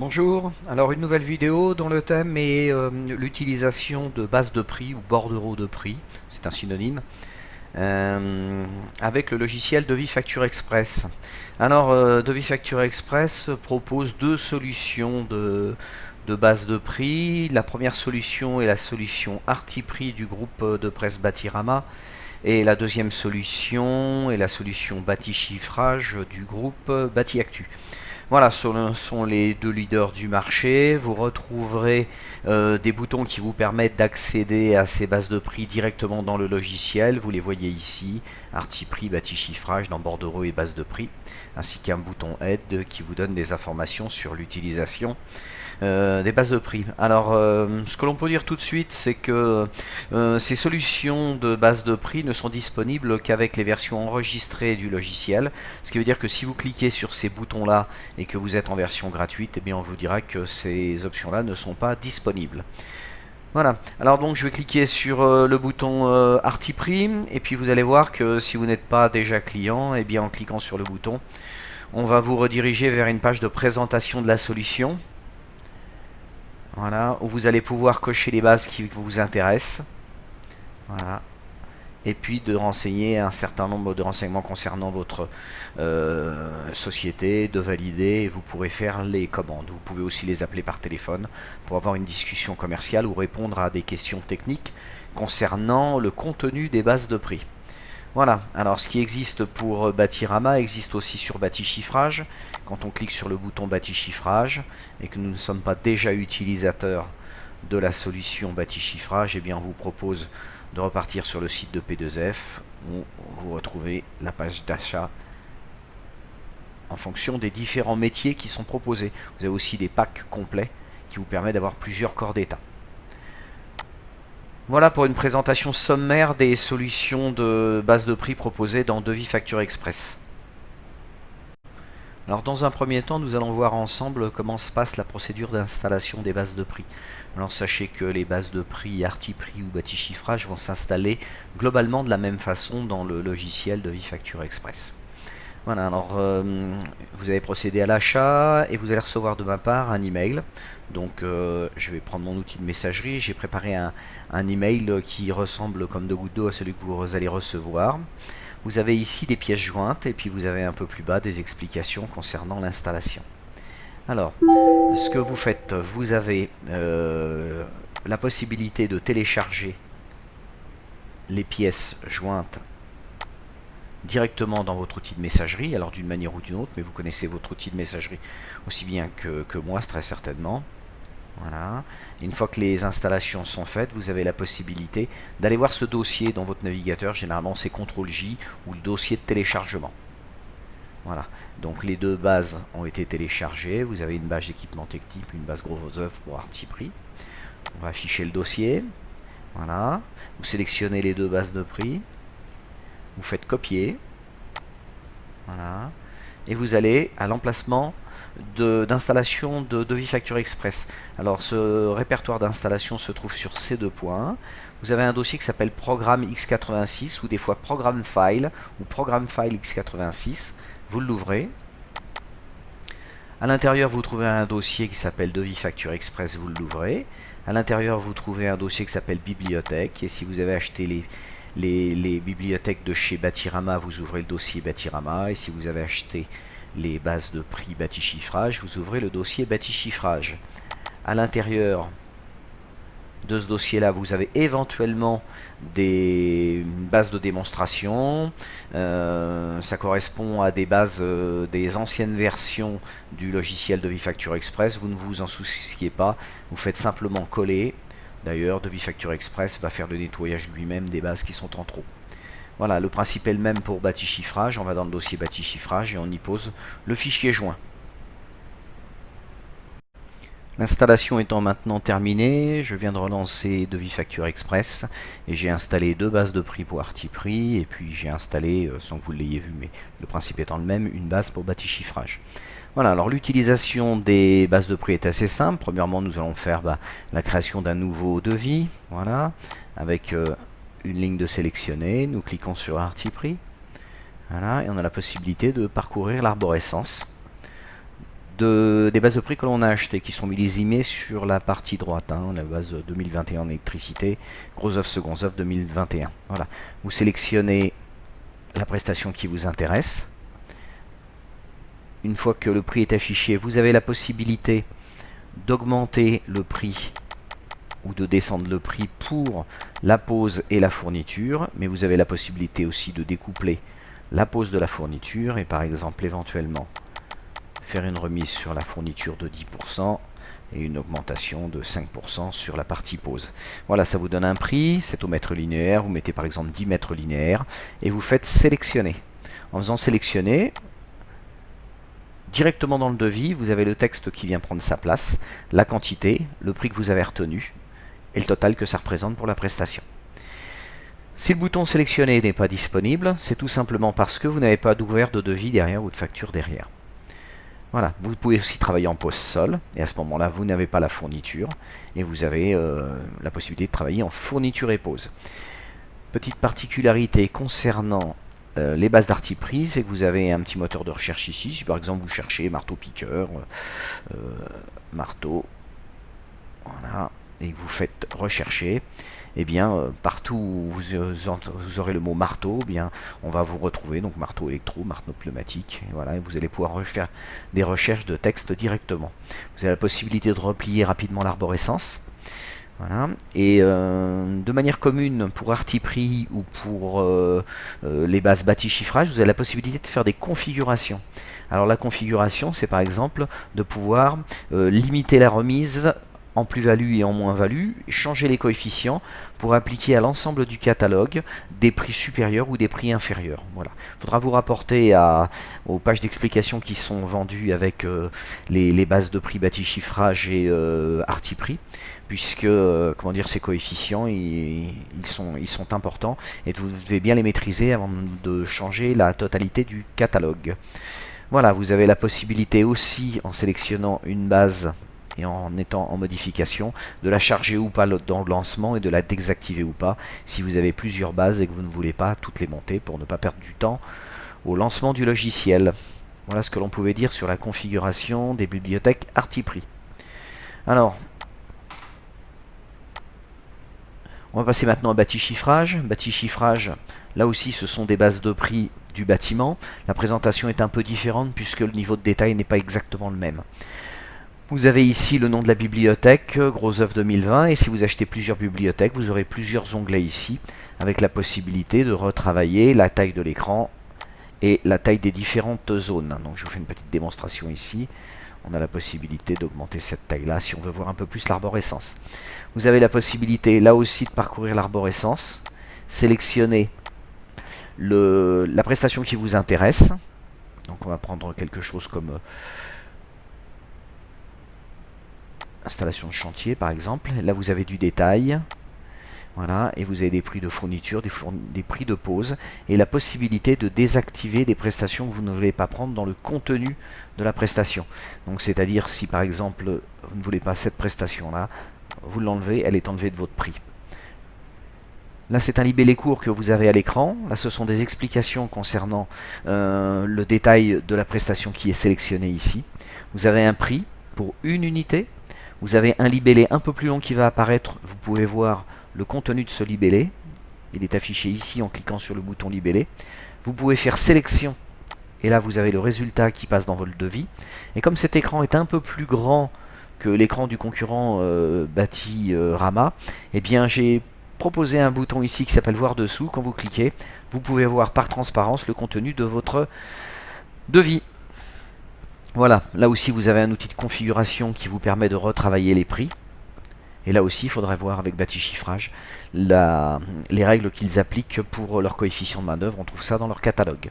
Bonjour, alors une nouvelle vidéo dont le thème est l'utilisation de bases de prix ou bordereaux de prix, c'est un synonyme, avec le logiciel Devis Facture Express. Alors Devis Facture Express propose deux solutions de base de prix. La première solution est la solution Artiprix du groupe de presse Batirama. Et la deuxième solution est la solution Batichiffrage du groupe Batiactu. Voilà, ce sont les deux leaders du marché. Vous retrouverez des boutons qui vous permettent d'accéder à ces bases de prix directement dans le logiciel. Vous les voyez ici, Artiprix, Batichiffrage dans bordereau et base de prix, ainsi qu'un bouton aide qui vous donne des informations sur l'utilisation des bases de prix. Alors, ce que l'on peut dire tout de suite, c'est que ces solutions de base de prix ne sont disponibles qu'avec les versions enregistrées du logiciel, ce qui veut dire que si vous cliquez sur ces boutons-là et que vous êtes en version gratuite, eh bien on vous dira que ces options-là ne sont pas disponibles. Voilà, alors donc je vais cliquer sur le bouton Artiprix et puis vous allez voir que si vous n'êtes pas déjà client, eh bien en cliquant sur le bouton, on va vous rediriger vers une page de présentation de la solution. Voilà, où vous allez pouvoir cocher les bases qui vous intéressent. Voilà. Et puis de renseigner un certain nombre de renseignements concernant votre société, de valider, et vous pourrez faire les commandes. Vous pouvez aussi les appeler par téléphone pour avoir une discussion commerciale ou répondre à des questions techniques concernant le contenu des bases de prix. Voilà, alors ce qui existe pour Batirama existe aussi sur Batichiffrage. Quand on clique sur le bouton Batichiffrage et que nous ne sommes pas déjà utilisateurs de la solution Batichiffrage, eh bien on vous propose de repartir sur le site de P2F où vous retrouvez la page d'achat en fonction des différents métiers qui sont proposés. Vous avez aussi des packs complets qui vous permettent d'avoir plusieurs corps d'état. Voilà pour une présentation sommaire des solutions de base de prix proposées dans Devis Facture Express. Alors dans un premier temps, nous allons voir ensemble comment se passe la procédure d'installation des bases de prix. Alors sachez que les bases de prix Artiprix ou Batichiffrage vont s'installer globalement de la même façon dans le logiciel Devis Facture Express. Voilà, alors vous avez procédé à l'achat et vous allez recevoir de ma part un email. Donc je vais prendre mon outil de messagerie. J'ai préparé un email qui ressemble comme deux gouttes d'eau à celui que vous allez recevoir. Vous avez ici des pièces jointes et puis vous avez un peu plus bas des explications concernant l'installation. Alors, ce que vous faites, vous avez la possibilité de télécharger les pièces jointes directement dans votre outil de messagerie, alors d'une manière ou d'une autre, mais vous connaissez votre outil de messagerie aussi bien que moi, très certainement. Voilà. Une fois que les installations sont faites, vous avez la possibilité d'aller voir ce dossier dans votre navigateur. Généralement, c'est CTRL-J ou le dossier de téléchargement. Voilà. Donc les deux bases ont été téléchargées. Vous avez une base d'équipement technique, une base gros œuvre pour Artiprix. On va afficher le dossier. Voilà. Vous sélectionnez les deux bases de prix. Vous faites copier. Voilà. Et vous allez à l'emplacement d'installation de Devis Facture Express. Alors ce répertoire d'installation se trouve sur ces deux points. Vous avez un dossier qui s'appelle Programme x86 ou des fois Programme File ou Programme File x86. Vous l'ouvrez. À l'intérieur, vous trouvez un dossier qui s'appelle Devis Facture Express. Vous l'ouvrez. À l'intérieur, vous trouvez un dossier qui s'appelle Bibliothèque. Et si vous avez acheté les bibliothèques de chez Batirama, vous ouvrez le dossier Batirama. Et si vous avez acheté les bases de prix Batichiffrage, vous ouvrez le dossier Batichiffrage. À l'intérieur de ce dossier-là, vous avez éventuellement des bases de démonstration. Ça correspond à des bases des anciennes versions du logiciel Devis Facture Express. Vous ne vous en souciez pas. Vous faites simplement coller. D'ailleurs, Devis Facture Express va faire le nettoyage lui-même des bases qui sont en trop. Voilà, le principe est le même pour Batichiffrage. On va dans le dossier Batichiffrage et on y pose le fichier joint. L'installation étant maintenant terminée, je viens de relancer Devis Facture Express et j'ai installé deux bases de prix pour Artiprix et puis j'ai installé, sans que vous l'ayez vu, mais le principe étant le même, une base pour Batichiffrage. Voilà, alors l'utilisation des bases de prix est assez simple. Premièrement, nous allons faire la création d'un nouveau devis, voilà, avec une ligne de sélectionner. Nous cliquons sur Artiprix, voilà, et on a la possibilité de parcourir l'arborescence des bases de prix que l'on a achetées, qui sont millésimées sur la partie droite, hein, la base 2021 en électricité, gros œuvre, second œuvre 2021. Voilà. Vous sélectionnez la prestation qui vous intéresse. Une fois que le prix est affiché, vous avez la possibilité d'augmenter le prix ou de descendre le prix pour la pose et la fourniture, mais vous avez la possibilité aussi de découpler la pose de la fourniture et par exemple éventuellement faire une remise sur la fourniture de 10% et une augmentation de 5% sur la partie pose. Voilà, ça vous donne un prix, c'est au mètre linéaire, vous mettez par exemple 10 mètres linéaires et vous faites sélectionner. En faisant sélectionner, directement dans le devis, vous avez le texte qui vient prendre sa place, la quantité, le prix que vous avez retenu et le total que ça représente pour la prestation. Si le bouton sélectionner n'est pas disponible, c'est tout simplement parce que vous n'avez pas d'ouvert de devis derrière ou de facture derrière. Voilà, vous pouvez aussi travailler en pose sol, et à ce moment-là, vous n'avez pas la fourniture, et vous avez la possibilité de travailler en fourniture et pose. Petite particularité concernant les bases d'artiprix, c'est que vous avez un petit moteur de recherche ici. Si par exemple vous cherchez marteau-piqueur, marteau, voilà, et que vous faites rechercher, et bien partout où vous aurez le mot marteau, bien on va vous retrouver donc marteau électro, marteau pneumatique, et voilà, et vous allez pouvoir faire des recherches de texte directement. Vous avez la possibilité de replier rapidement l'arborescence. Voilà. Et de manière commune pour Artiprix ou pour les bases bâti chiffrage, vous avez la possibilité de faire des configurations. Alors la configuration, c'est par exemple de pouvoir limiter la remise en plus-value et en moins-value, changer les coefficients pour appliquer à l'ensemble du catalogue des prix supérieurs ou des prix inférieurs. Voilà. Il faudra vous rapporter aux pages d'explication qui sont vendues avec les bases de prix bâti chiffrage et Artiprix, puisque comment dire, ces coefficients ils sont importants et vous devez bien les maîtriser avant de changer la totalité du catalogue. Voilà, vous avez la possibilité aussi, en sélectionnant une base et en étant en modification, de la charger ou pas dans le lancement et de la désactiver ou pas si vous avez plusieurs bases et que vous ne voulez pas toutes les monter pour ne pas perdre du temps au lancement du logiciel. Voilà ce que l'on pouvait dire sur la configuration des bibliothèques Artiprix. Alors, on va passer maintenant à bâti chiffrage. Bâti chiffrage, là aussi ce sont des bases de prix du bâtiment. La présentation est un peu différente puisque le niveau de détail n'est pas exactement le même. Vous avez ici le nom de la bibliothèque, Gros œuvre 2020, et si vous achetez plusieurs bibliothèques, vous aurez plusieurs onglets ici, avec la possibilité de retravailler la taille de l'écran et la taille des différentes zones. Donc je vous fais une petite démonstration ici. On a la possibilité d'augmenter cette taille-là si on veut voir un peu plus l'arborescence. Vous avez la possibilité là aussi de parcourir l'arborescence, sélectionner la prestation qui vous intéresse. Donc on va prendre quelque chose comme installation de chantier par exemple. Là vous avez du détail. Voilà, et vous avez des prix de fourniture, des prix de pause, et la possibilité de désactiver des prestations que vous ne voulez pas prendre dans le contenu de la prestation. Donc c'est-à-dire si par exemple vous ne voulez pas cette prestation-là, vous l'enlevez, elle est enlevée de votre prix. Là c'est un libellé court que vous avez à l'écran. Là ce sont des explications concernant le détail de la prestation qui est sélectionnée ici. Vous avez un prix pour une unité. Vous avez un libellé un peu plus long qui va apparaître. Vous pouvez voir le contenu de ce libellé. Il est affiché ici en cliquant sur le bouton libellé. Vous pouvez faire sélection. Et là vous avez le résultat qui passe dans votre devis. Et comme cet écran est un peu plus grand que l'écran du concurrent bâti Rama, eh bien j'ai proposé un bouton ici qui s'appelle voir dessous. Quand vous cliquez, vous pouvez voir par transparence le contenu de votre devis. Voilà, là aussi vous avez un outil de configuration qui vous permet de retravailler les prix. Et là aussi il faudrait voir avec bâti chiffrage les règles qu'ils appliquent pour leur coefficient de main d'œuvre. On trouve ça dans leur catalogue.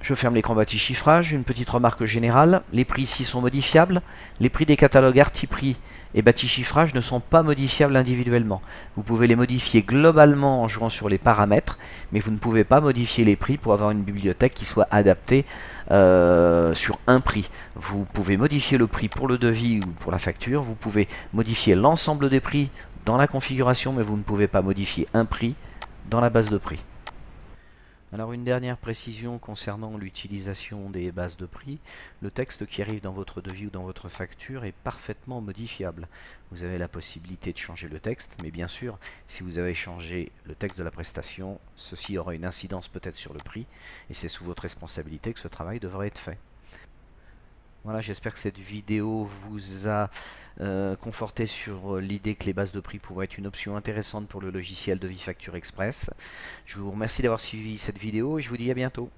Je ferme l'écran bâti chiffrage. Une petite remarque générale, les prix ici sont modifiables. Les prix des catalogues Artiprix et bâti chiffrage ne sont pas modifiables individuellement. Vous pouvez les modifier globalement en jouant sur les paramètres, mais vous ne pouvez pas modifier les prix pour avoir une bibliothèque qui soit adaptée sur un prix. Vous pouvez modifier le prix pour le devis ou pour la facture. Vous pouvez modifier l'ensemble des prix dans la configuration, mais vous ne pouvez pas modifier un prix dans la base de prix. Alors une dernière précision concernant l'utilisation des bases de prix, le texte qui arrive dans votre devis ou dans votre facture est parfaitement modifiable. Vous avez la possibilité de changer le texte, mais bien sûr, si vous avez changé le texte de la prestation, ceci aura une incidence peut-être sur le prix, et c'est sous votre responsabilité que ce travail devra être fait. Voilà, j'espère que cette vidéo vous a conforté sur l'idée que les bases de prix pourraient être une option intéressante pour le logiciel de Vifacture Express. Je vous remercie d'avoir suivi cette vidéo et je vous dis à bientôt.